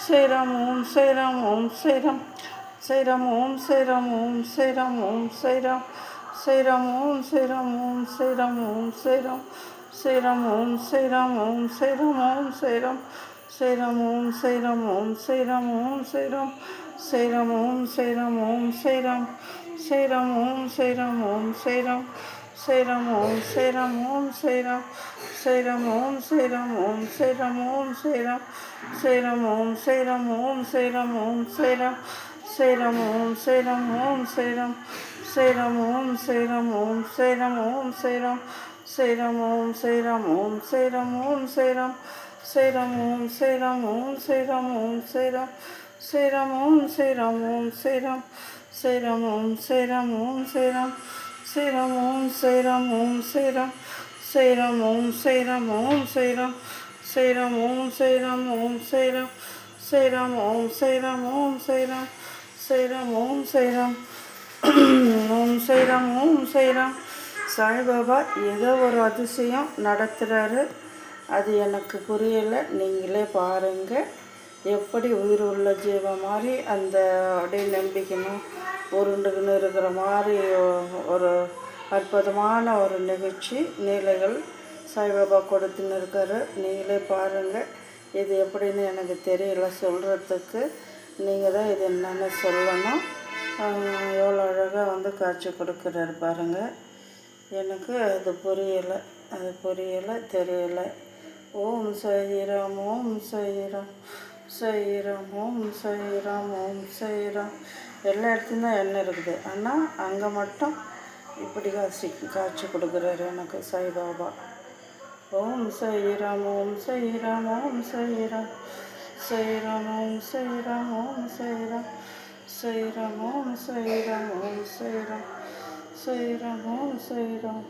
Seiram Om Seiram Om Seiram Seiram Om Seiram Om Seiram Om Seiram Seiram Om Seiram Om Seiram Om Seiram Seiram Om Seiram Om Seiram Om Seiram Seiram Om Seiram Om Seiram Om Seiram Seiram Om Seiram Om Seiram Seiram Om Seiram Om Seiram Seiram Om Seiram Om Seiram Seiram Om Seiram Om Seiram Om Seiram Seiram Om Seiram Om Seiram Om Seiram Seiram Om Seiram Om Seiram Seiram Om Seiram Om Seiram Om Seiram Seiram Om Seiram Om Seiram Om Seiram Seiram Om Seiram Om Seiram Om Seiram Seiram Om Seiram Om Seiram Seiram Om Seiram Om Seiram Seiram Om Seiram Om Seiram Seiram Om Seiram Om Seiram Seiram Om Seiram Om Seiram Seiram Om Seiram Om Seiram Seiram Om Seiram Om Seiram Om Seiram Saibaba ஏதோ ஒரு அதிசயம் நடத்துகிறாரு. அது எனக்கு புரியலை. நீங்களே பாருங்கள். எப்படி உயிர் உள்ள ஜீவன் மாதிரி அந்த அப்படியே நம்பிக்கணும் உருண்டுக்குன்னு இருக்கிற மாதிரி ஒரு அற்புதமான ஒரு நிகழ்ச்சி நீலைகள் சாய்பாபா கொடுத்துன்னு இருக்காரு. நீங்களே பாருங்கள். இது எப்படின்னு எனக்கு தெரியல சொல்கிறதுக்கு. நீங்கள் தான் இது என்னென்னு சொல்லணும். எவ்வளோ அழகாக வந்து காட்சி கொடுக்குறாரு பாருங்கள். எனக்கு அது புரியலை தெரியலை. ஓம் சாய்ராம் ஓம் சாய்ராம் சாய்ராம் ஓம் சாய்ராம் ஓம் சாய்ராம். எல்லா இடத்துலையும் தான் எண்ணெய் இருக்குது. ஆனால் அங்கே மட்டும் இப்படி காட்சி கொடுக்குறாரு எனக்கு சாய்பாபா. ஓம் சாய்ராம் ஓம் சாய்ராம் ஓம் சாய்ராம் சாய்ராம் ஓம் சாய்ராம் ஓம் சாய்ராம் சாய்ராம் ஓம் சாய்ராம் ஓம் சாய்ராம் சாய்ராம் ஓம் சாய்ராம்.